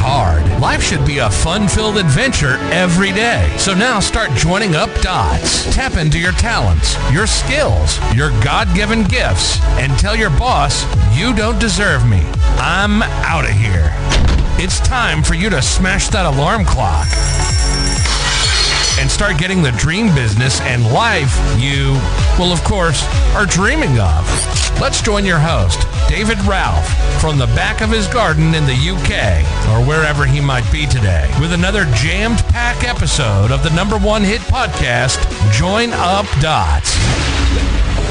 hard. Life should be a fun-filled adventure every day. So now start joining up dots. Tap into your talents, your skills, your God-given gifts, and tell your boss you don't deserve me. I'm out of here. It's time for you to smash that alarm clock and start getting the dream business and life you, well, of course, are dreaming of. Let's join your host, David Ralph, from the back of his garden in the UK, or wherever he might be today, with another jammed-packed episode of the #1 hit podcast, Join Up Dots.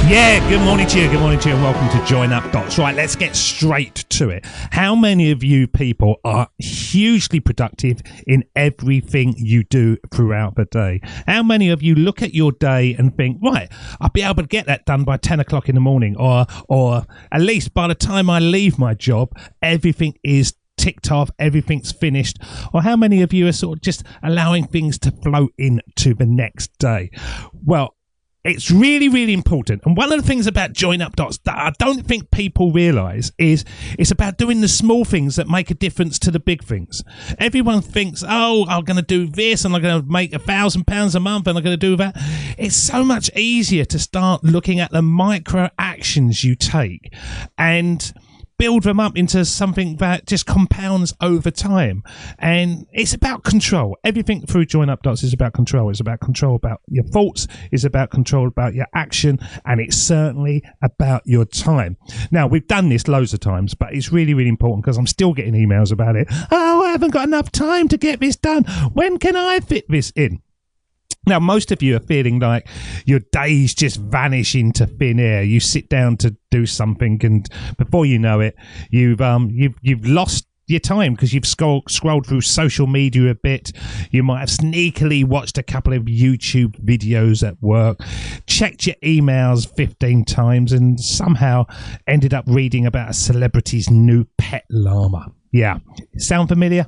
Yeah, good morning to you, and welcome to Join Up Dots. Right, let's get straight to it. How many of you people are hugely productive in everything you do throughout the day? How many of you look at your day and think, right, I'll be able to get that done by 10 o'clock in the morning, or at least by the time I leave my job, everything is ticked off, everything's finished? Or how many of you are sort of just allowing things to flow into the next day? Well, it's really, really important. And one of the things about Join Up Dots that I don't think people realise is it's about doing the small things that make a difference to the big things. Everyone thinks, oh, I'm going to do this and I'm going to make £1,000 a month and I'm going to do that. It's so much easier to start looking at the micro actions you take and build them up into something that just compounds over time. And it's about control. Everything through Join Up Dots is about control. It's about control about your thoughts. It's about control about your action. And it's certainly about your time. Now, we've done this loads of times, but it's really, really important because I'm still getting emails about it. Oh, I haven't got enough time to get this done. When can I fit this in? Now, most of you are feeling like your days just vanish into thin air. You sit down to do something, and before you know it, you've lost your time because you've scrolled through social media a bit. You might have sneakily watched a couple of YouTube videos at work, checked your emails 15 times, and somehow ended up reading about a celebrity's new pet llama. Yeah, sound familiar?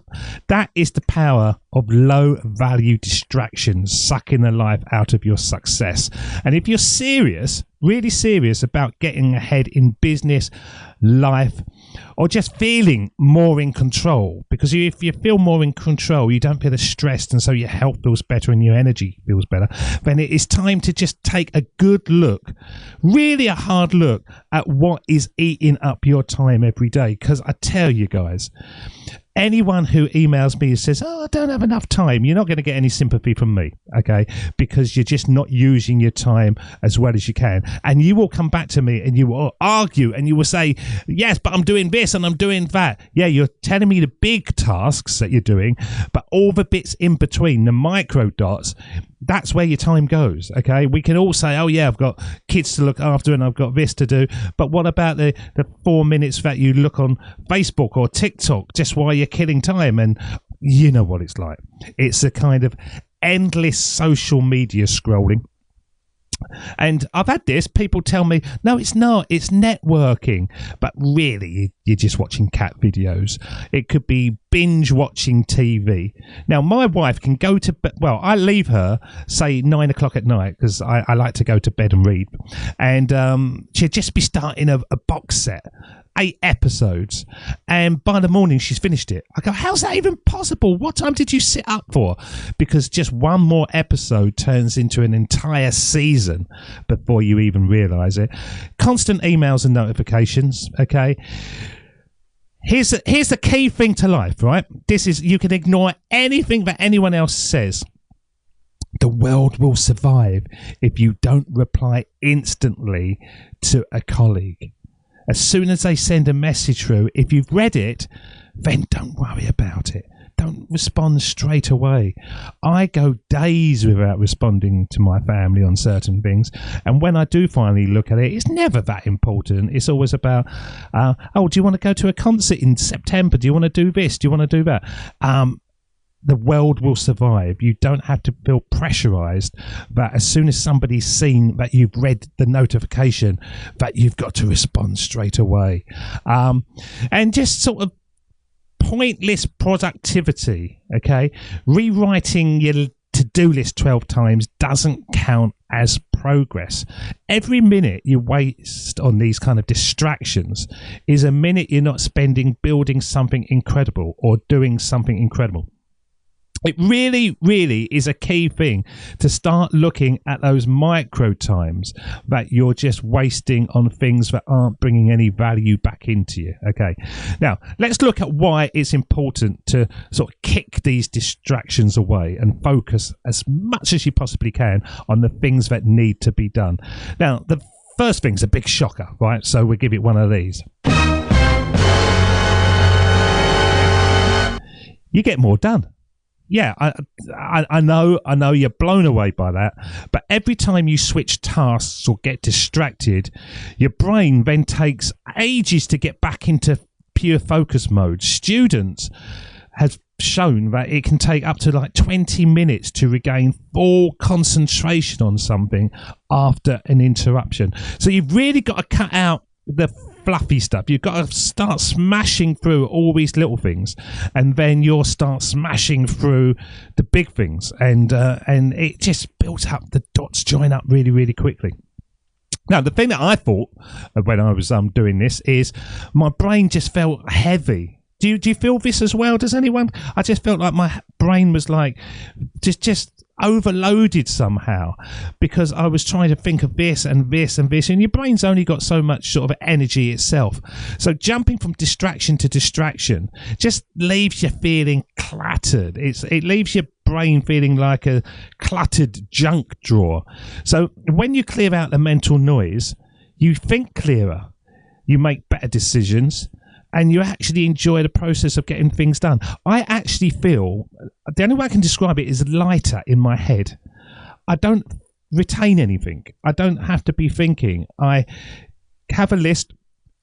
That is the power of low-value distractions sucking the life out of your success. And if you're serious, really serious about getting ahead in business, life, or just feeling more in control, because if you feel more in control, you don't feel as stressed, and so your health feels better and your energy feels better, then it is time to just take a good look, really a hard look at what is eating up your time every day. Because I tell you guys, anyone who emails me and says, oh, I don't have enough time, you're not going to get any sympathy from me, okay? Because you're just not using your time as well as you can. And you will come back to me and you will argue and you will say, yes, but I'm doing this and I'm doing that. Yeah, you're telling me the big tasks that you're doing, but all the bits in between, the micro dots, that's where your time goes, okay? We can all say, oh, yeah, I've got kids to look after and I've got this to do. But what about the 4 minutes that you look on Facebook or TikTok just while you're killing time? And you know what it's like. It's a kind of endless social media scrolling. And I've had this, people tell me, no, it's not, it's networking. But really, you're just watching cat videos. It could be binge watching TV. Now, my wife can go to bed, well, I leave her, say, 9 o'clock at night, because I like to go to bed and read. And she'll just be starting a box set, 8 episodes, and by the morning she's finished it. I go, how's that even possible? What time did you sit up for? Because just one more episode turns into an entire season before you even realise it. Constant emails and notifications, okay? Here's the key thing to life, right? This is, you can ignore anything that anyone else says. The world will survive if you don't reply instantly to a colleague. As soon as they send a message through, if you've read it, then don't worry about it. Don't respond straight away. I go days without responding to my family on certain things. And when I do finally look at it, it's never that important. It's always about, oh, do you want to go to a concert in September? Do you want to do this? Do you want to do that? The world will survive. You don't have to feel pressurized that as soon as somebody's seen that you've read the notification, that you've got to respond straight away. And just sort of pointless productivity, okay? Rewriting your to-do list 12 times doesn't count as progress. Every minute you waste on these kind of distractions is a minute you're not spending building something incredible or doing something incredible. It really, really is a key thing to start looking at those micro times that you're just wasting on things that aren't bringing any value back into you. Okay. Now, let's look at why it's important to sort of kick these distractions away and focus as much as you possibly can on the things that need to be done. Now, the first thing's a big shocker, right? So we'll give it one of these. You get more done. Yeah, I know you're blown away by that, but every time you switch tasks or get distracted, your brain then takes ages to get back into pure focus mode. Students have shown that it can take up to like 20 minutes to regain full concentration on something after an interruption. So you've really got to cut out the fluffy stuff. You've got to start smashing through all these little things, and then you'll start smashing through the big things, and it just builds up. The dots join up really, really quickly. Now, the thing that I thought when I was doing this is my brain just felt heavy. Do you feel this as well? Does anyone? I just felt like my brain was like just overloaded somehow, because I was trying to think of this and this and this, and your brain's only got so much sort of energy itself. So jumping from distraction to distraction just leaves you feeling cluttered. It leaves your brain feeling like a cluttered junk drawer. So when you clear out the mental noise, you think clearer, you make better decisions, and you actually enjoy the process of getting things done. I actually feel, the only way I can describe it is lighter in my head. I don't retain anything. I don't have to be thinking. I have a list.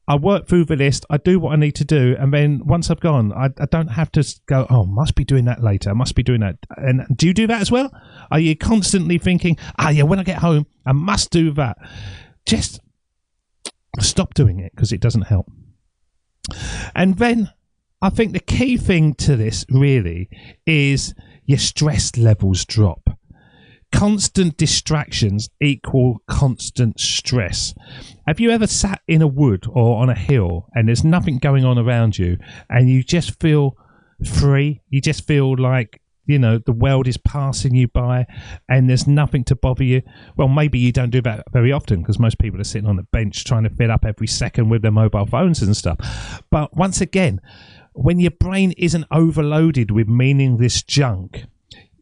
I work through the list. I do what I need to do. And then once I've gone, I don't have to go, oh, must be doing that later. I must be doing that. And do you do that as well? Are you constantly thinking, when I get home, I must do that? Just stop doing it, because it doesn't help. And then I think the key thing to this really is your stress levels drop. Constant distractions equal constant stress. Have you ever sat in a wood or on a hill and there's nothing going on around you, and you just feel free? You just feel like, the world is passing you by and there's nothing to bother you. Well, maybe you don't do that very often, because most people are sitting on the bench trying to fill up every second with their mobile phones and stuff. But once again, when your brain isn't overloaded with meaningless junk,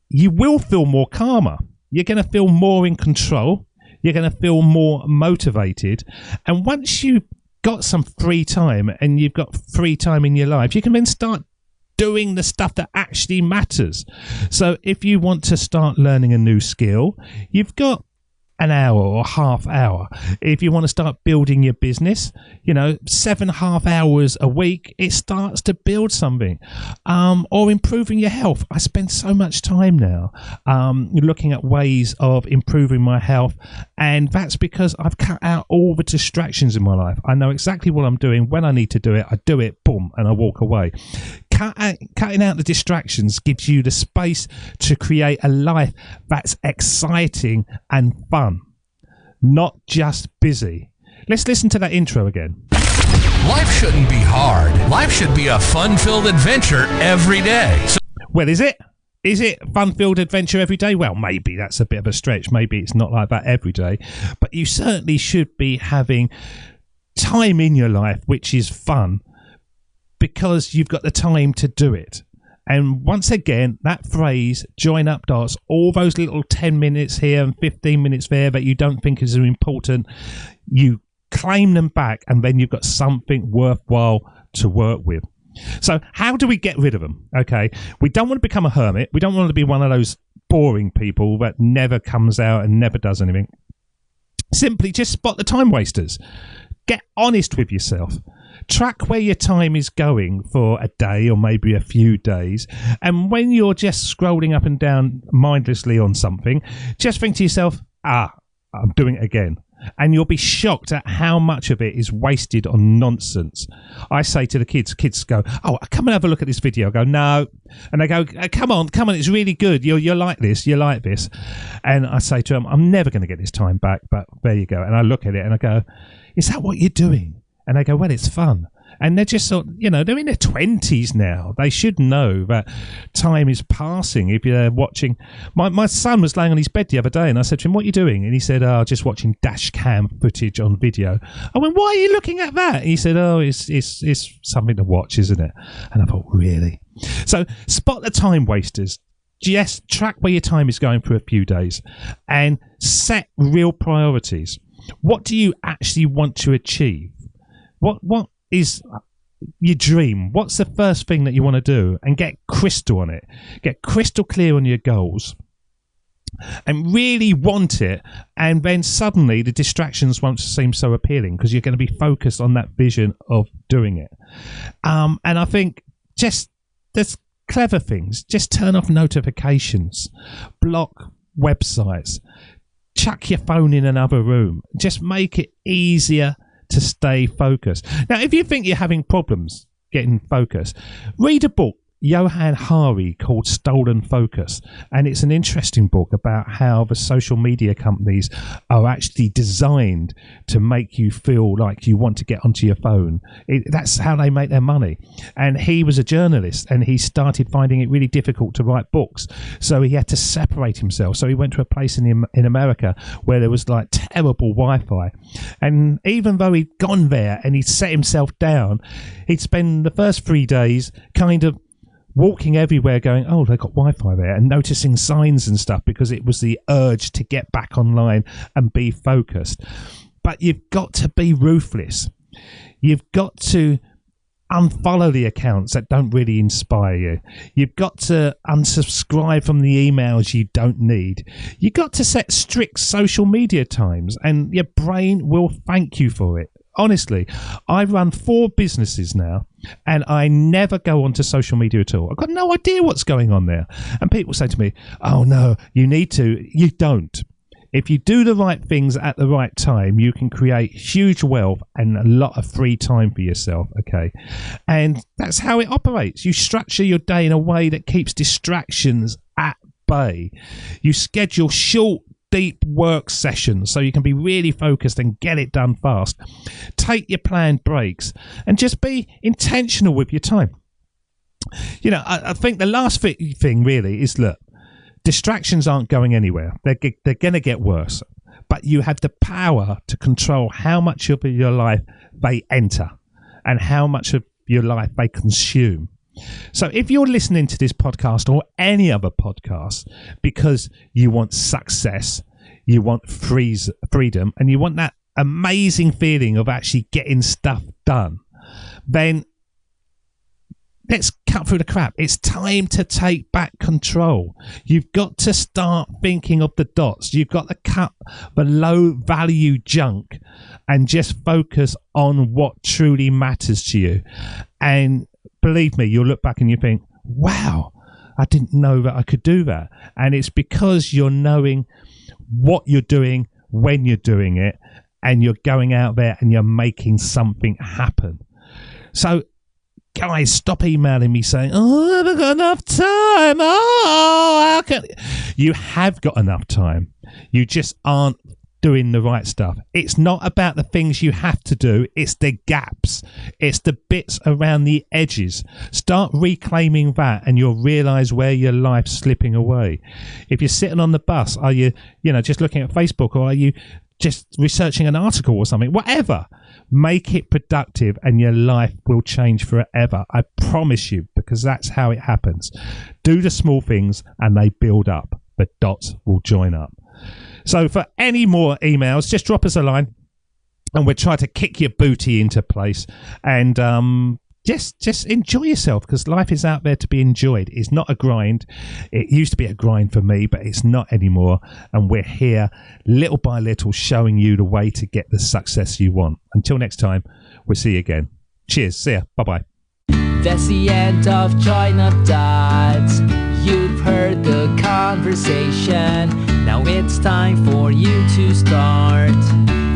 you will feel more calmer. You're going to feel more in control. You're going to feel more motivated. And once you've got some free time, and you've got free time in your life, you can then start doing the stuff that actually matters. So if you want to start learning a new skill, you've got an hour or half hour. If you want to start building your business, 7.5 hours a week, it starts to build something. Or improving your health. I spend so much time now looking at ways of improving my health, and that's because I've cut out all the distractions in my life. I know exactly what I'm doing. When I need to do it, I do it, boom, and I walk away. Cutting out the distractions gives you the space to create a life that's exciting and fun, not just busy. Let's listen to that intro again. Life shouldn't be hard. Life should be a fun-filled adventure every day. Well, is it? Is it fun-filled adventure every day? Well, maybe that's a bit of a stretch. Maybe it's not like that every day. But you certainly should be having time in your life which is fun, because you've got the time to do it. And once again, that phrase, join up dots, all those little 10 minutes here and 15 minutes there that you don't think is important, you claim them back, and then you've got something worthwhile to work with. So how do we get rid of them? Okay, we don't want to become a hermit. We don't want to be one of those boring people that never comes out and never does anything. Simply just spot the time wasters. Get honest with yourself. Track where your time is going for a day or maybe a few days. And when you're just scrolling up and down mindlessly on something, just think to yourself, I'm doing it again. And you'll be shocked at how much of it is wasted on nonsense. I say to the kids go, oh, come and have a look at this video. I go, no. And they go, come on, it's really good. You're like this, you're like this. And I say to them, I'm never going to get this time back, but there you go. And I look at it and I go, is that what you're doing? And they go, well, it's fun. And they're just sort of, they're in their 20s now. They should know that time is passing if you're watching. My son was laying on his bed the other day and I said to him, what are you doing? And he said, just watching dash cam footage on video. I went, why are you looking at that? And he said, it's something to watch, isn't it? And I thought, really? So spot the time wasters. Just track where your time is going for a few days and set real priorities. What do you actually want to achieve? What is your dream? What's the first thing that you want to do? And get crystal on it. Get crystal clear on your goals and really want it. And then suddenly the distractions won't seem so appealing because you're going to be focused on that vision of doing it. And I think just there's clever things. Just turn off notifications, block websites, chuck your phone in another room. Just make it easier to stay focused. Now, if you think you're having problems getting focused, read a book, Johann Hari, called Stolen Focus. And it's an interesting book about how the social media companies are actually designed to make you feel like you want to get onto your phone. That's how they make their money. And he was a journalist and he started finding it really difficult to write books. So he had to separate himself. So he went to a place in America where there was like terrible Wi-Fi. And even though he'd gone there and he'd set himself down, he'd spend the first 3 days kind of walking everywhere going, oh, they've got Wi-Fi there, and noticing signs and stuff because it was the urge to get back online and be focused. But you've got to be ruthless. You've got to unfollow the accounts that don't really inspire you. You've got to unsubscribe from the emails you don't need. You've got to set strict social media times and your brain will thank you for it. Honestly, I run 4 businesses now and I never go onto social media at all. I've got no idea what's going on there. And people say to me, oh no, you need to. You don't. If you do the right things at the right time, you can create huge wealth and a lot of free time for yourself, okay? And that's how it operates. You structure your day in a way that keeps distractions at bay. You schedule short, deep work sessions so you can be really focused and get it done fast. Take your planned breaks and just be intentional with your time. I think the last thing really is, look, distractions aren't going anywhere. They're going to get worse. But you have the power to control how much of your life they enter and how much of your life they consume. So if you're listening to this podcast or any other podcast because you want success, you want freedom, and you want that amazing feeling of actually getting stuff done, then let's cut through the crap. It's time to take back control. You've got to start thinking of the dots. You've got to cut the low value junk and just focus on what truly matters to you. And believe me, you'll look back and you think, wow, I didn't know that I could do that. And it's because you're knowing what you're doing, when you're doing it, and you're going out there and you're making something happen. So, guys, stop emailing me saying, oh, I haven't got enough time. Oh, how can... You have got enough time. You just aren't doing the right stuff. It's not about the things you have to do. It's the gaps. It's the bits around the edges. Start reclaiming that and you'll realize where your life's slipping away. If you're sitting on the bus, are you just looking at Facebook, or are you just researching an article or something? Whatever. Make it productive and your life will change forever. I promise you, because that's how it happens. Do the small things and they build up. The dots will join up. So for any more emails, just drop us a line and we'll try to kick your booty into place. And just enjoy yourself, because life is out there to be enjoyed. It's not a grind. It used to be a grind for me, but it's not anymore. And we're here little by little showing you the way to get the success you want. Until next time, we'll see you again. Cheers. See ya. Bye-bye. That's the end of Join Up Dots. You've heard the conversation. Now it's time for you to start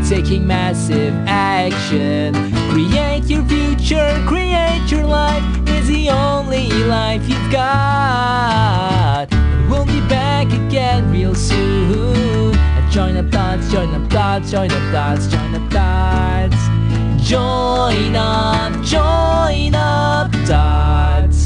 taking massive action. Create your future, create your life, is the only life you've got. And we'll be back again real soon. Join up thoughts, join up thoughts, join up thoughts, join up thoughts. Join up thoughts.